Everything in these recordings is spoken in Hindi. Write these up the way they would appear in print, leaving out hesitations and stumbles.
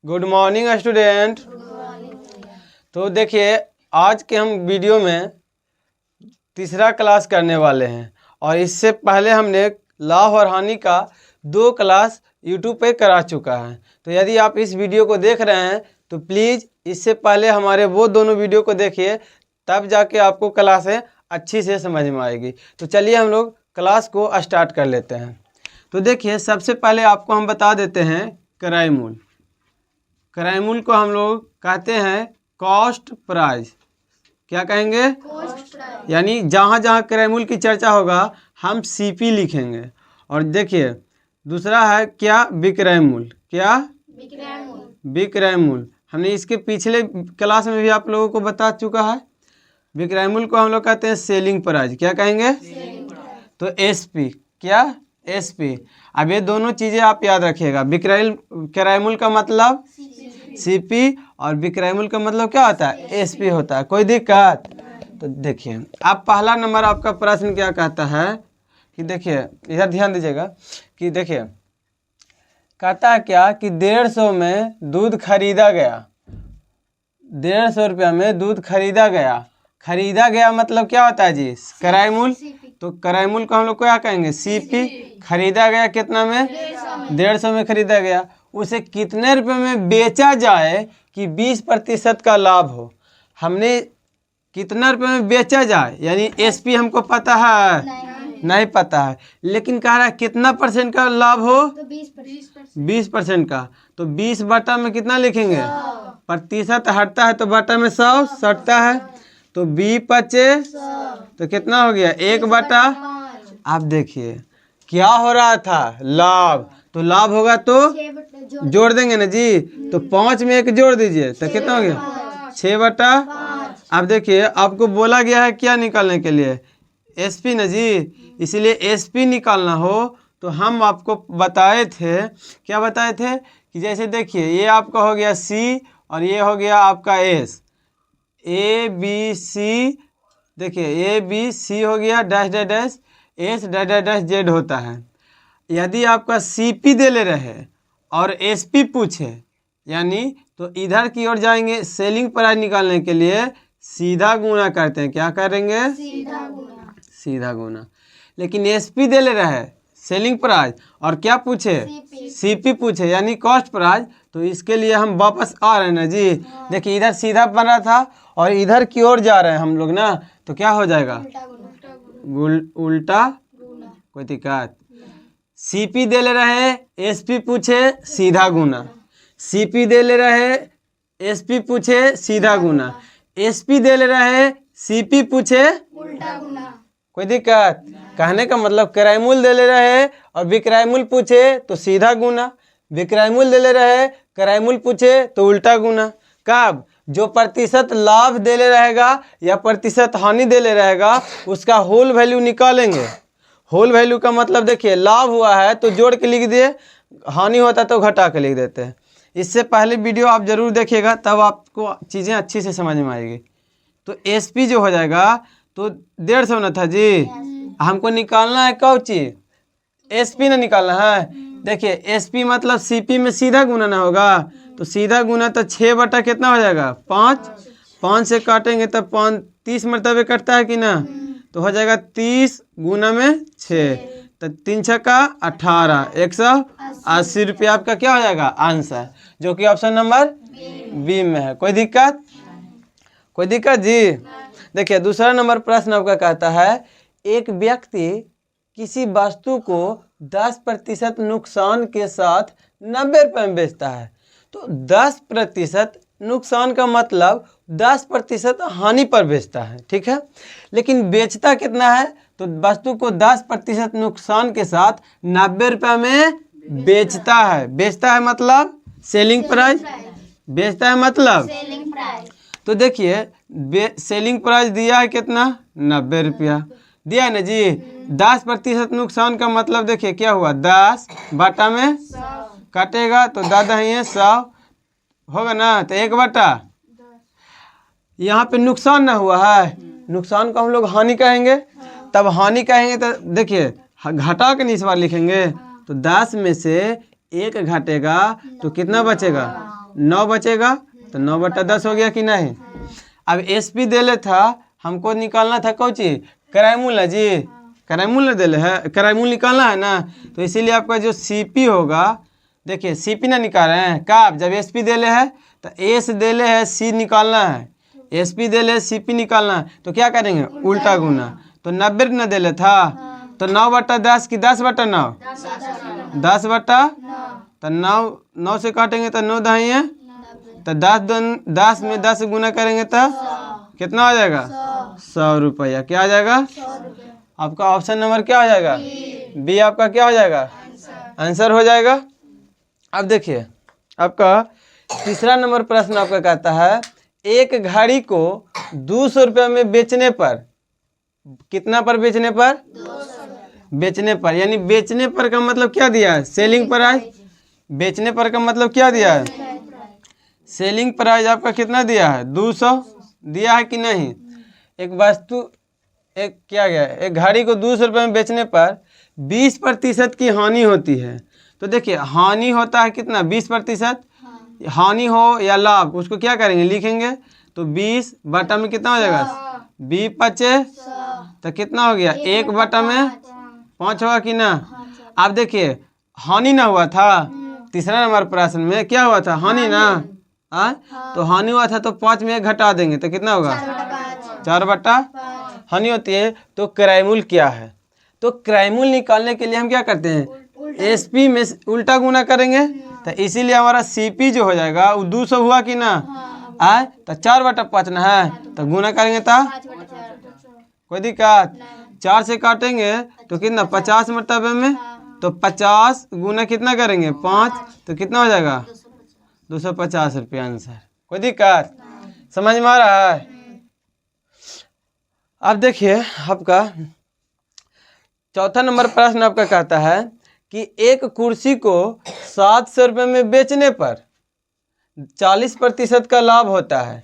Good morning student. तो देखिए आज के हम वीडियो में तीसरा क्लास करने वाले हैं और इससे पहले हमने लाभ और हानि का 2 क्लास यूट्यूब पे करा चुका है। तो यदि आप इस वीडियो को देख रहे हैं तो प्लीज़ इससे पहले हमारे वो दोनों वीडियो को देखिए, तब जाके आपको क्लासें अच्छी से समझ में आएगी। तो चलिए हम लोग क्लास को स्टार्ट कर लेते हैं। तो देखिए सबसे पहले आपको हम बता देते हैं क्रय मूल्य। क्रय मूल्य को हम लोग कहते हैं कॉस्ट प्राइस। क्या कहेंगे? यानी जहाँ जहाँ क्रय मूल्य की चर्चा होगा हम सीपी लिखेंगे। और देखिए दूसरा है क्या? विक्रय मूल्य। क्या? विक्रय मूल्य। हमने इसके पिछले क्लास में भी आप लोगों को बता चुका है। विक्रय मूल्य को हम लोग कहते हैं सेलिंग प्राइस। क्या कहेंगे? तो एसपी। क्या? एसपी। अब ये दोनों चीज़ें आप याद रखिएगा। क्रय मूल्य का मतलब सीपी और विक्रय मूल्य का मतलब क्या होता है? एसपी होता है। कोई दिक्कत? तो देखिए अब पहला नंबर आपका प्रश्न क्या कहता है कि देखिए इधर ध्यान दीजिएगा कि देखिए कहता है क्या कि 150 में दूध खरीदा गया। 150 रुपया में दूध खरीदा गया। खरीदा गया मतलब क्या होता है जी? क्रय मूल्य। तो क्रय मूल्य को हम लोग क्या कहेंगे? सीपी। खरीदा गया कितना में? 150 में खरीदा गया। उसे कितने रुपए में बेचा जाए कि 20% का लाभ हो। हमने कितना रुपए में बेचा जाए यानी एसपी हमको पता है? नहीं पता है, लेकिन कह रहा है कितना परसेंट का लाभ हो? तो 20% का। तो 20 बटा में कितना लिखेंगे? प्रतिशत हटता है तो बटा में 100 सटता है। तो 20 तो कितना हो गया? 1 बटा। आप देखिए क्या हो रहा था? लाभ। तो लाभ होगा तो जोड़ देंगे ना जी। तो 5 में 1 जोड़ दीजिए तो कितना हो गया? 6 बटा। अब देखिए आपको बोला गया है क्या निकालने के लिए? एसपी ना जी। इसीलिए एसपी निकालना हो तो हम आपको बताए थे, क्या बताए थे कि जैसे देखिए ये आपका हो गया सी और ये हो गया आपका एस। A B C. देखिए ए बी सी हो गया dash dash dash, S dash dash dash Z होता है। यदि आपका सीपी दे ले रहे और एसपी पूछे यानी तो इधर की ओर जाएंगे सेलिंग प्राइस निकालने के लिए सीधा गुना करते हैं। क्या करेंगे? सीधा गुना। लेकिन एसपी दे ले रहे सेलिंग प्राइस और क्या पूछे? सीपी पूछे यानी कॉस्ट प्राइस। तो इसके लिए हम वापस आ रहे हैं ना जी। देखिए इधर सीधा बन रहा था और इधर की ओर जा रहे हैं हम लोग ना, तो क्या हो जाएगा? उल्टा। कोई दिक्कत? सीपी दे ले रहे एसपी पूछे सीधा गुना। सीपी दे ले रहे एसपी पूछे सीधा गुना। एसपी दे ले रहे सीपी पूछे उल्टा गुना। कोई दिक्कत? कहने का मतलब क्रय मूल्य दे ले रहे और विक्रय मूल्य पूछे तो सीधा गुना। विक्रय मूल्य दे ले रहे, क्रय मूल्य पूछे तो उल्टा गुना। कब? जो प्रतिशत लाभ दे ले रहेगा या प्रतिशत हानि दे ले रहेगा उसका होल वैल्यू निकालेंगे। होल वैल्यू का मतलब देखिए लाभ हुआ है तो जोड़ के लिख दिए, हानि होता तो घटा के लिख देते हैं। इससे पहले वीडियो आप जरूर देखिएगा तब आपको चीज़ें अच्छी से समझ में आएगी। तो एसपी जो हो जाएगा तो 150 न था जी। हमको निकालना है कौन चीज? एसपी ना निकालना है। देखिए एसपी मतलब सीपी में सीधा गुना ना होगा तो सीधा गुना तो 6 बटा कितना हो जाएगा? 5। 5 से काटेंगे तब 5 30 मरतबे कटता है कि ना, तो हो जाएगा 30 गुना में 6 तो 3 छक्का 18, 180 रुपया आपका क्या हो जाएगा? आंसर, जो कि ऑप्शन नंबर बी में है। कोई दिक्कत? कोई दिक्कत जी? देखिए दूसरा नंबर प्रश्न आपका कहता है एक व्यक्ति किसी वस्तु को 10% नुकसान के साथ 90 रुपये में बेचता है। तो 10% नुकसान का मतलब 10% हानि पर बेचता है, ठीक है। लेकिन बेचता कितना है? तो वस्तु को 10% नुकसान के साथ 90 रुपये में बेचता है। बेचता है मतलब सेलिंग प्राइस। बेचता है मतलब तो देखिए सेलिंग प्राइस दिया है कितना? 90 रुपया दिया है ना जी। 10% नुकसान का मतलब देखिए क्या हुआ? 10 बटा में काटेगा तो दादा ही 100 होगा ना, तो 1 बटा। यहाँ पे नुकसान ना हुआ है, नुकसान को हम लोग हानि कहेंगे। तब हानि कहेंगे तो देखिए घटा के इस बार लिखेंगे तो 10 में से 1 घटेगा तो कितना बचेगा? 9 बचेगा तो 9/10 हो गया कि नहीं। अब एसपी देले था, हमको निकालना था कौन चीज, किराया मूल्य जी, किराया मूल्य देले है, किराया मूल्य निकालना है ना। तो इसीलिए आपका जो सीपी होगा, देखिए सीपी ना निकाल रहे हैं कब, जब एसपी देले है तो एस देले है सी निकालना है, एसपी देले है सीपी निकालना है, तो क्या करेंगे उल्टा गुना। तो 90 न देले था तो 9/10 की 10/9, 10/, तो 9 से काटेंगे तो 9 दहाई, तो 10 में 10 गुना करेंगे तो कितना आ जाएगा 100 रुपया। क्या आ जाएगा आपका ऑप्शन नंबर क्या हो जाएगा, बी आपका क्या हो जाएगा, आंसर हो जाएगा। अब देखिए आपका तीसरा नंबर प्रश्न आपका कहता है, एक घड़ी को 200 रुपये में बेचने पर, कितना पर बेचने पर, बेचने पर, यानी बेचने पर का मतलब क्या दिया है, सेलिंग प्राइस। बेचने पर का मतलब क्या दिया है, सेलिंग प्राइस आपका कितना दिया है 200 दिया है कि नहीं। एक वस्तु, एक क्या गया, एक घड़ी को 200 रुपये में बेचने पर 20% की हानि होती है। तो देखिए हानि होता है कितना 20%, हानि हो या लाभ उसको क्या करेंगे लिखेंगे, तो 20 बटा में कितना हो जाएगा 20×5 तो कितना हो गया 1/5 होगा कि ना। अब देखिए हानि ना हुआ था, तीसरा नंबर प्रश्न में क्या हुआ था हानि ना, तो हानि हुआ था तो 5 में 1 घटा देंगे तो कितना होगा 4/5 हानि होती है। तो किराया मूल्य क्या है, तो किराया मूल्य निकालने के लिए हम क्या करते हैं एसपी में उल्टा गुना करेंगे, तो इसीलिए हमारा सीपी जो हो जाएगा वो 200 हुआ कि ना, तो 4/5 ना है, तो गुना करेंगे तो कोई दिक्कत, 4 से काटेंगे तो कितना 50 मरतबे में, तो 50 गुना कितना करेंगे 5, तो कितना हो जाएगा 250 रुपया आंसर। कोई दिक्कत, समझ में आ रहा है। अब देखिए आपका चौथा नंबर प्रश्न आपका कहता है कि एक कुर्सी को 700 रुपये में बेचने पर 40% का लाभ होता है।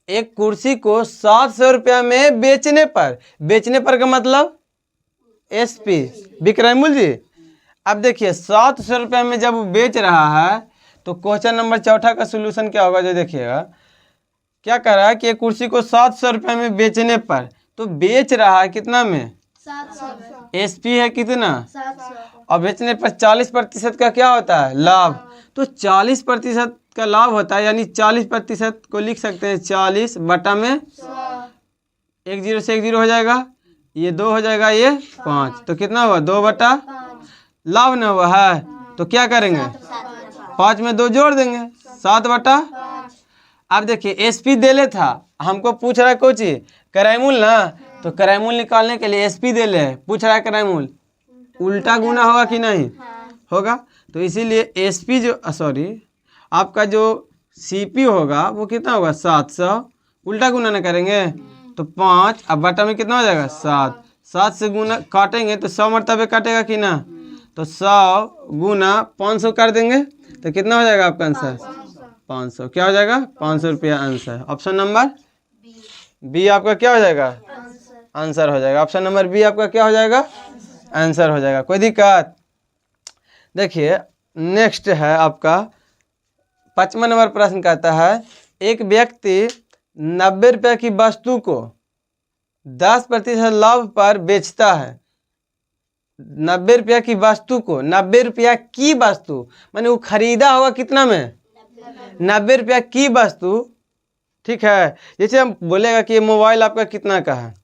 एक कुर्सी को 700 रुपया में बेचने पर का मतलब एसपी विक्रय मूल्य जी। अब देखिए 700 रुपये में जब वो बेच रहा है तो क्वेश्चन नंबर चौथा का सोल्यूशन क्या होगा, जो देखिएगा क्या कर रहा है कि एक कुर्सी को 700 रुपये में बेचने पर, तो बेच रहा है कितना में 700, एसपी है कितना 700, और बेचने पर 40% का क्या होता है लाभ। तो 40% का लाभ होता है, यानी 40% को लिख सकते हैं 40 बटा में 1 0 से 1 0 हो जाएगा, ये 2 हो जाएगा, ये 5, तो कितना हुआ 2/5 लाभ न हुआ है, तो क्या करेंगे 5 में 2 जोड़ देंगे 7/5। अब देखिए एसपी देले था, हमको पूछ रहा है कोई चीज किराया मूल्य ना, तो किराया मूल्य निकालने के लिए एसपी दे ले, पूछ रहा है किराया मूल्य, उल्टा गुना होगा कि नहीं होगा, तो इसीलिए एसपी जो सॉरी आपका जो सीपी होगा वो कितना होगा 700, उल्टा गुना ना करेंगे तो 5, अब बटा में कितना हो जाएगा 7 से गुना काटेंगे तो 100 मरतबे काटेगा कि ना, तो 100 गुना 500 कर देंगे तो कितना हो जाएगा आपका आंसर 500। क्या हो जाएगा 500 रुपया आंसर। ऑप्शन नंबर बी आपका क्या हो जाएगा आंसर हो जाएगा। ऑप्शन नंबर बी आपका क्या हो जाएगा आंसर हो जाएगा। कोई दिक्कत। देखिए नेक्स्ट है आपका 5वां नंबर प्रश्न कहता है, एक व्यक्ति 90 रुपये की वस्तु को 10% लाभ पर बेचता है। 90 रुपया की वस्तु को, 90 रुपया की वस्तु माने वो खरीदा होगा कितना में 90 रुपया की वस्तु, ठीक है। जैसे हम बोलेगा कि ये मोबाइल आपका कितना का है,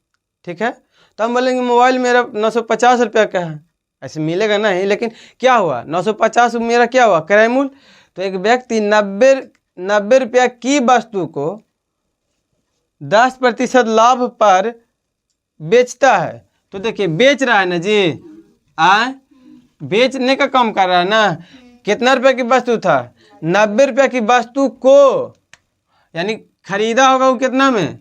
ठीक है, तो हम बोलेंगे मोबाइल मेरा 950 रुपया का है, ऐसे मिलेगा नहीं, लेकिन क्या हुआ 950 मेरा क्या हुआ किराया मूल्य। तो एक व्यक्ति 90 रुपया की वस्तु को 10% लाभ पर बेचता है। तो देखिए बेच रहा है ना जी, बेचने का काम कर रहा है ना। कितना रुपए की वस्तु था 90 रुपया की वस्तु को, यानी खरीदा होगा वो कितना में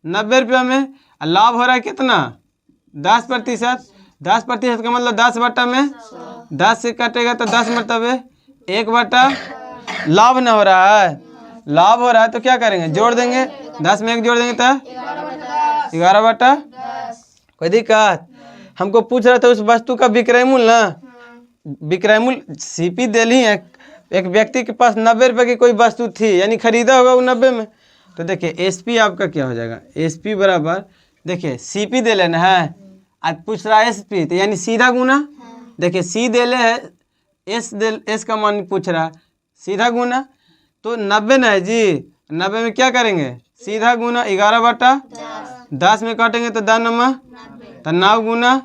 90 रुपया में, लाभ हो रहा है कितना 10%। 10% का मतलब 10 बटा में 10 से कटेगा तो 10 मरतबे 1 बटा, लाभ ना हो रहा है, लाभ हो रहा है तो क्या करेंगे जोड़ देंगे, 10 में 1 जोड़ देंगे तो 11 बटा। कोई दिक्कत। हमको पूछ रहा था उस वस्तु का विक्रय मूल्य ना, विक्रय मूल्य सीपी दिली है, एक व्यक्ति के पास 90 रुपये की कोई वस्तु थी, यानी खरीदा होगा वो 90 में। तो देखिए एसपी आपका क्या हो जाएगा, एसपी बराबर देखिए सीपी दे लेना है, आज पूछ रहा है एसपी, तो यानी सीधा गुना। देखिए सी दे ले है, एस का मान पूछ रहा है, सीधा गुना। तो 90 ना है जी, 90 में क्या करेंगे, सीधा गुना 11/10 में काटेंगे तो 10 नमा, तो 9 गुना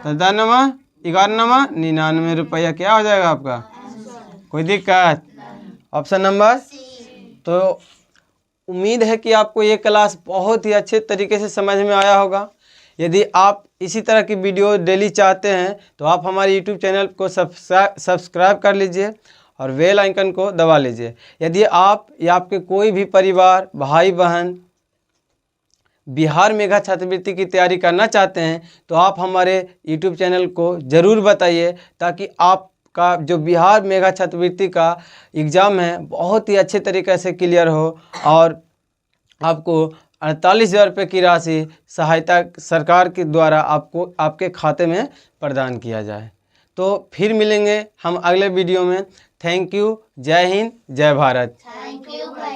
तो 10 नमा 11 नमा 99 रुपया क्या हो जाएगा आपका। कोई दिक्कत? Option number. तो उम्मीद है कि आपको ये क्लास बहुत ही अच्छे तरीके से समझ में आया होगा। यदि आप इसी तरह की वीडियो डेली चाहते हैं तो आप हमारे यूट्यूब चैनल को सब्सक्राइब कर लीजिए और बेल आइकन को दबा लीजिए। यदि आप या आपके कोई भी परिवार भाई बहन बिहार मेगा छात्रवृत्ति की तैयारी करना चाहते हैं तो आप हमारे यूट्यूब चैनल को ज़रूर बताइए, ताकि आपका जो बिहार मेगा छात्रवृत्ति का एग्ज़ाम है बहुत ही अच्छे तरीके से क्लियर हो और आपको 48,000 रुपये की राशि सहायता सरकार के द्वारा आपको आपके खाते में प्रदान किया जाए। तो फिर मिलेंगे हम अगले वीडियो में। Thank you. जय हिंद, जय भारत।